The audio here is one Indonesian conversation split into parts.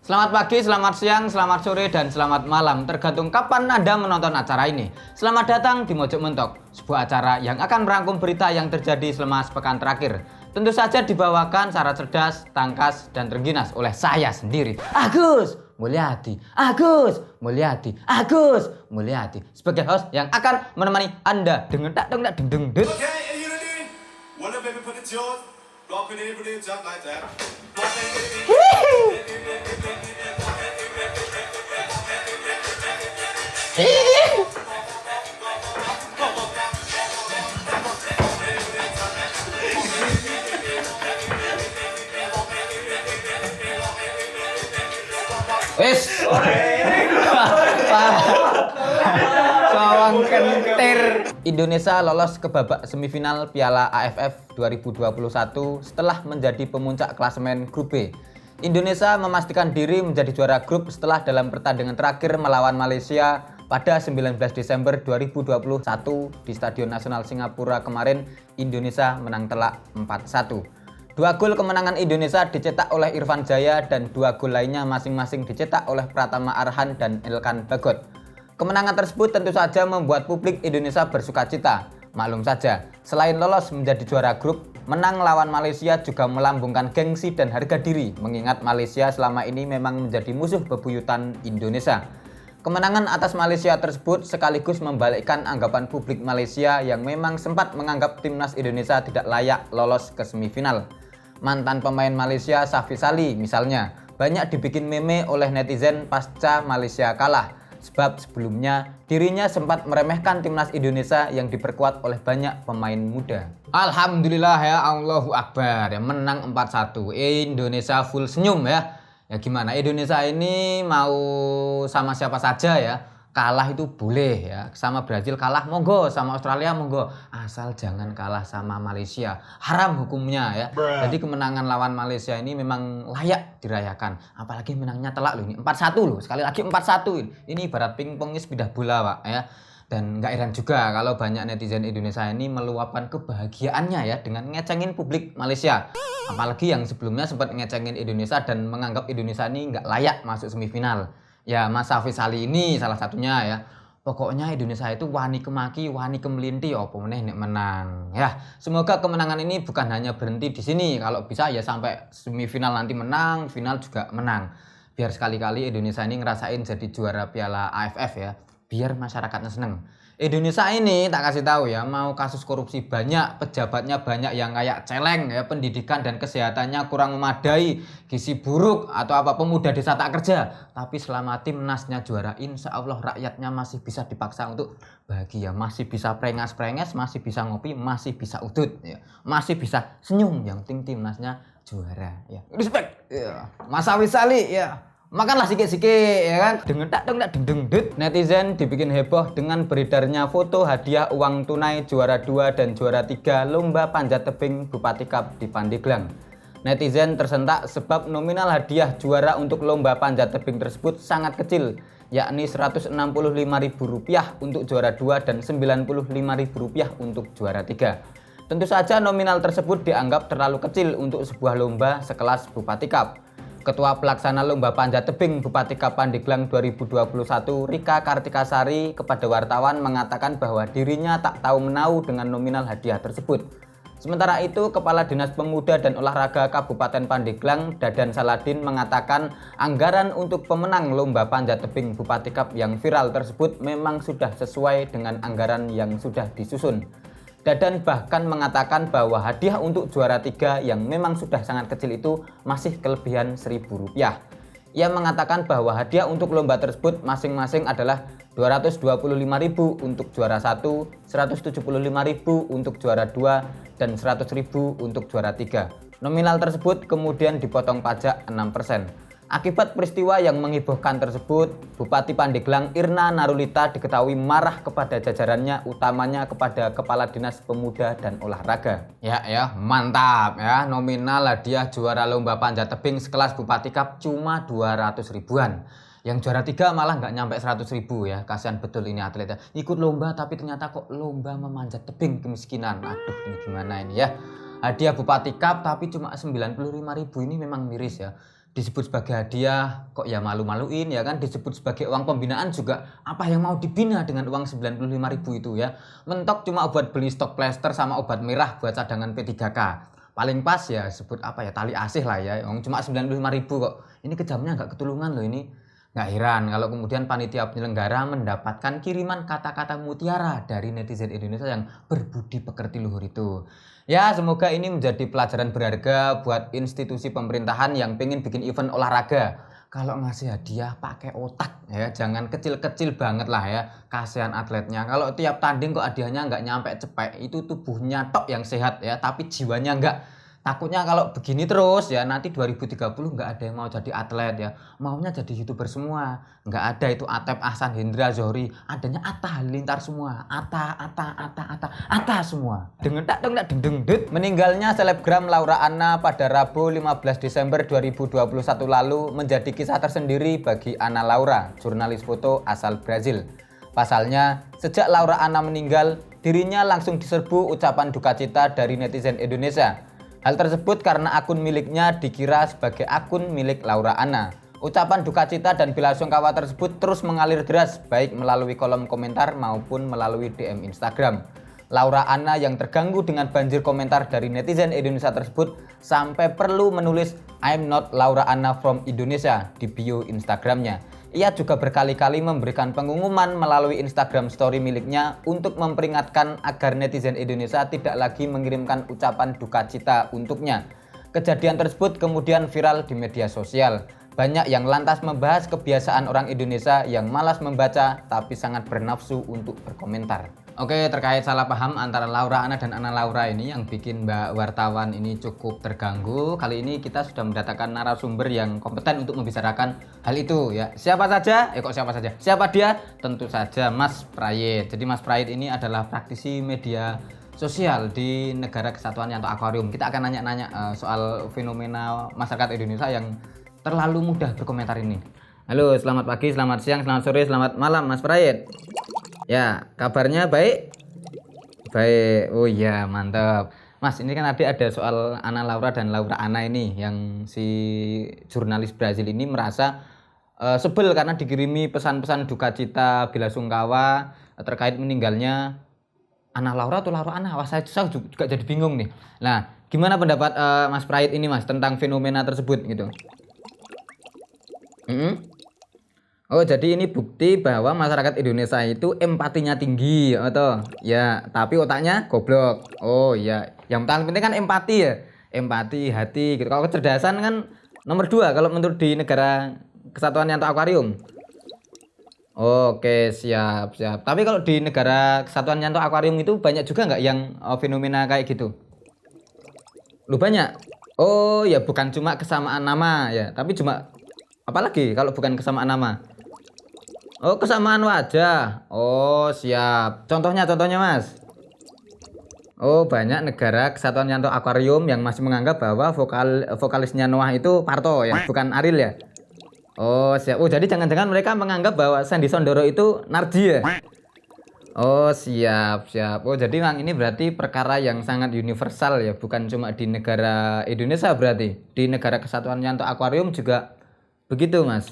Selamat pagi, selamat siang, selamat sore, dan selamat malam. Tergantung kapan Anda menonton acara ini. Selamat datang di Mojok Mentok, sebuah acara yang akan merangkum berita yang terjadi selama sepekan terakhir. Tentu saja dibawakan secara cerdas, tangkas, dan terengginas oleh saya sendiri, Agus Mulyadi. Sebagai host yang akan menemani Anda dengan tak deng deng deng deng. Okay, are you ready? Wanna baby put it yours. Rock it in, put it up like that. Wes. Sawang kentir. Indonesia lolos ke babak semifinal Piala AFF 2021 setelah menjadi pemuncak klasemen grup B. Indonesia memastikan diri menjadi juara grup setelah dalam pertandingan terakhir melawan Malaysia pada 19 Desember 2021 di Stadion Nasional Singapura kemarin. Indonesia menang telak 4-1. Dua gol kemenangan Indonesia dicetak oleh Irfan Jaya dan dua gol lainnya masing-masing dicetak oleh Pratama Arhan dan Elkan Bagot. Kemenangan tersebut tentu saja membuat publik Indonesia bersukacita. Maklum saja, selain lolos menjadi juara grup, menang lawan Malaysia juga melambungkan gengsi dan harga diri, mengingat Malaysia selama ini memang menjadi musuh bebuyutan Indonesia. Kemenangan atas Malaysia tersebut sekaligus membalikkan anggapan publik Malaysia yang memang sempat menganggap timnas Indonesia tidak layak lolos ke semifinal. Mantan pemain Malaysia Safi Sali misalnya banyak dibikin meme oleh netizen pasca Malaysia kalah. Sebab sebelumnya dirinya sempat meremehkan timnas Indonesia yang diperkuat oleh banyak pemain muda. Alhamdulillah ya, Allahu Akbar ya, menang 4-1. Indonesia full senyum ya. Ya gimana, Indonesia ini mau sama siapa saja ya, kalah itu boleh ya. Sama Brazil kalah monggo, sama Australia monggo, asal jangan kalah sama Malaysia. Haram hukumnya ya. Jadi kemenangan lawan Malaysia ini memang layak dirayakan. Apalagi menangnya telak loh, ini 4-1 loh. Sekali lagi 4-1. Ini ibarat pingpong pindah bola, Pak ya. Dan nggak heran juga kalau banyak netizen Indonesia ini meluapkan kebahagiaannya ya dengan ngecengin publik Malaysia. Apalagi yang sebelumnya sempat ngecengin Indonesia dan menganggap Indonesia ini nggak layak masuk semifinal. Ya Mas Safi Sali ini salah satunya ya. Pokoknya Indonesia itu wani kemaki, wani kemelinti, apa meneh nek menang. Ya, semoga kemenangan ini bukan hanya berhenti di sini. Kalau bisa ya sampai semifinal nanti menang, final juga menang. Biar sekali-kali Indonesia ini ngerasain jadi juara Piala AFF ya. Biar masyarakatnya seneng. Indonesia ini tak kasih tahu ya, mau kasus korupsi banyak, pejabatnya banyak yang kayak celeng ya, pendidikan dan kesehatannya kurang memadai, gizi buruk atau apa, pemuda desa tak kerja. Tapi selama timnasnya juara, insya Allah rakyatnya masih bisa dipaksa untuk bahagia, masih bisa prengas-prenges, masih bisa ngopi, masih bisa udut ya, masih bisa senyum. Yang penting timnasnya juara ya. Respect ya. Mas Safi Sali ya. Makanlah sikit-sikit ya kan. Deng deng. Netizen dibikin heboh dengan beredarnya foto hadiah uang tunai juara 2 dan juara 3 lomba panjat tebing Bupati Cup di Pandeglang. Netizen tersentak sebab nominal hadiah juara untuk lomba panjat tebing tersebut sangat kecil, yakni Rp165.000 untuk juara 2 dan Rp95.000 untuk juara 3. Tentu saja nominal tersebut dianggap terlalu kecil untuk sebuah lomba sekelas Bupati Cup. Ketua Pelaksana Lomba Panjat Tebing Bupati Cup Pandeglang 2021, Rika Kartikasari, kepada wartawan mengatakan bahwa dirinya tak tahu menau dengan nominal hadiah tersebut. Sementara itu, Kepala Dinas Pemuda dan Olahraga Kabupaten Pandeglang, Dadan Saladin, mengatakan anggaran untuk pemenang Lomba Panjat Tebing Bupati Cup yang viral tersebut memang sudah sesuai dengan anggaran yang sudah disusun. Dadan bahkan mengatakan bahwa hadiah untuk juara 3 yang memang sudah sangat kecil itu masih kelebihan Rp1.000. Ia mengatakan bahwa hadiah untuk lomba tersebut masing-masing adalah Rp225.000 untuk juara 1, Rp175.000 untuk juara 2, dan Rp100.000 untuk juara 3. Nominal tersebut kemudian dipotong pajak 6%. Akibat peristiwa yang menghebohkan tersebut, Bupati Pandeglang Irna Narulita diketahui marah kepada jajarannya, utamanya kepada Kepala Dinas Pemuda dan Olahraga. Ya, mantap ya, nominal hadiah juara lomba panjat tebing sekelas Bupati Cup cuma 200 ribuan. Yang juara 3 malah nggak nyampe 100.000 ya, kasihan betul ini atletnya. Ikut lomba tapi ternyata kok lomba memanjat tebing, kemiskinan. Aduh, ini gimana ini ya. Hadiah Bupati Cup tapi cuma 95.000 ini memang miris ya. disebut sebagai hadiah kok ya malu-maluin ya kan, disebut sebagai uang pembinaan juga apa yang mau dibina dengan uang 95.000 itu ya. Mentok cuma buat beli stok plester sama obat merah buat cadangan P3K. Paling pas ya sebut apa ya, tali asih lah ya, cuma 95.000 kok. Ini kejamnya nggak ketulungan loh ini. Nggak heran kalau kemudian panitia penyelenggara mendapatkan kiriman kata-kata mutiara dari netizen Indonesia yang berbudi pekerti luhur itu. Ya, semoga ini menjadi pelajaran berharga buat institusi pemerintahan yang pengen bikin event olahraga. Kalau ngasih hadiah pakai otak ya, jangan kecil-kecil banget lah ya, kasihan atletnya. Kalau tiap tanding kok hadiahnya nggak nyampe cepek, itu tubuhnya tok yang sehat ya, tapi jiwanya nggak. Takutnya kalau begini terus ya nanti 2030 nggak ada yang mau jadi atlet ya. Maunya jadi YouTuber semua. Nggak ada itu Atep, Ahsan, Hendra, Zohri. Adanya Atta Halilintar semua. Atta semua. Deng. Meninggalnya selebgram Laura Anna pada Rabu 15 Desember 2021 lalu menjadi kisah tersendiri bagi Ana Laura, jurnalis foto asal Brazil. Pasalnya, sejak Laura Anna meninggal, dirinya langsung diserbu ucapan duka cita dari netizen Indonesia. Hal tersebut karena akun miliknya dikira sebagai akun milik Laura Anna. Ucapan duka cita dan belasungkawa tersebut terus mengalir deras baik melalui kolom komentar maupun melalui DM Instagram. Laura Anna yang terganggu dengan banjir komentar dari netizen Indonesia tersebut sampai perlu menulis "I'm not Laura Anna from Indonesia" di bio Instagramnya. Ia juga berkali-kali memberikan pengumuman melalui Instagram story miliknya untuk memperingatkan agar netizen Indonesia tidak lagi mengirimkan ucapan duka cita untuknya. Kejadian tersebut kemudian viral di media sosial. Banyak yang lantas membahas kebiasaan orang Indonesia yang malas membaca tapi sangat bernafsu untuk berkomentar. Oke, terkait salah paham antara Laura Anna dan Ana Laura ini yang bikin Mbak wartawan ini cukup terganggu. Kali ini kita sudah mendatangkan narasumber yang kompeten untuk membicarakan hal itu ya. Siapa saja? Siapa saja? Siapa dia? Tentu saja Mas Prayit. Jadi Mas Prayit ini adalah praktisi media sosial di Negara Kesatuan Yanto Aquarium. Kita akan nanya-nanya soal fenomena masyarakat Indonesia yang terlalu mudah berkomentar ini. Halo, selamat pagi, selamat siang, selamat sore, selamat malam Mas Prayit. Ya, kabarnya baik? Baik, oh iya mantap. Mas, ini kan tadi ada soal Ana Laura dan Laura Anna ini yang si jurnalis Brazil ini merasa sebel karena dikirimi pesan-pesan duka cita belasungkawa terkait meninggalnya Ana Laura atau Laura Anna. Wah, saya juga jadi bingung nih. Nah, gimana pendapat Mas Prayit ini Mas tentang fenomena tersebut gitu? Oh, jadi ini bukti bahwa masyarakat Indonesia itu empatinya tinggi atau ya, tapi otaknya goblok. Oh iya, yang paling penting kan empati ya. Empati, hati gitu. Kalau kecerdasan kan nomor 2 kalau menurut di Negara Kesatuan Yanto Aquarium. Oke, siap. Tapi kalau di Negara Kesatuan Yanto Aquarium itu banyak juga nggak yang fenomena kayak gitu? Lu banyak? Oh ya, bukan cuma kesamaan nama ya, tapi cuma apalagi kalau bukan kesamaan nama? Oh, kesamaan wajah. Oh, siap. Contohnya Mas. Oh, banyak Negara Kesatuan Yanto Aquarium yang masih menganggap bahwa vokalisnya Noah itu Parto ya, bukan Ariel ya. Oh, siap. Oh, jadi jangan-jangan mereka menganggap bahwa Sandy Sandoro itu Narji ya. Oh, siap. Oh, jadi Bang, ini berarti perkara yang sangat universal ya, bukan cuma di negara Indonesia berarti. Di Negara Kesatuan Yanto Aquarium juga begitu, Mas.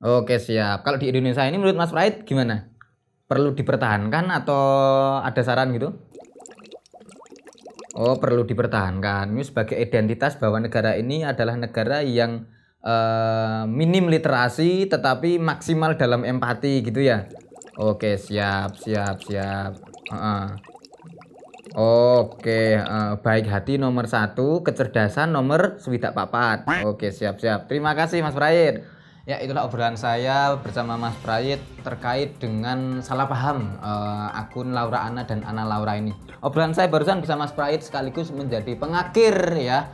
Oke, siap. Kalau di Indonesia ini menurut Mas Prayit gimana? Perlu dipertahankan atau ada saran gitu? Oh, perlu dipertahankan. Ini sebagai identitas bahwa negara ini adalah negara yang minim literasi tetapi maksimal dalam empati gitu ya. Oke, siap. Oke, baik hati nomor 1, kecerdasan nomor 4. Oke, siap. Terima kasih Mas Prayit. Ya, itulah obrolan saya bersama Mas Prayit terkait dengan salah paham akun Laura Anna dan Ana Laura ini. Obrolan saya barusan bersama Mas Prayit sekaligus menjadi pengakhir ya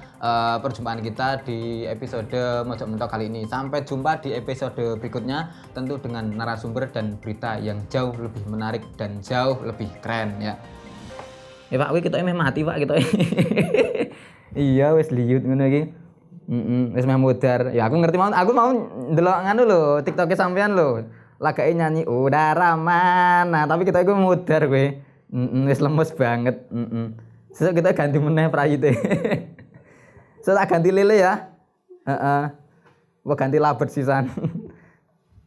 perjumpaan kita di episode Mojok Mentok kali ini. Sampai jumpa di episode berikutnya, tentu dengan narasumber dan berita yang jauh lebih menarik dan jauh lebih keren ya. Ya Pak, kita emang mati Pak kita. Iya, wes liut ngono iki. Wis meh mudar. Ya aku ngerti aku mau ndelok nganu lho, TikTok sampean lho. Lagake nyanyi udara mana, tapi kita iku mudar kowe. Wis lemes banget. Sesuk kita ganti meneh Prayit. Saya tak ganti lele ya. Heeh. Gua ganti labet sisan.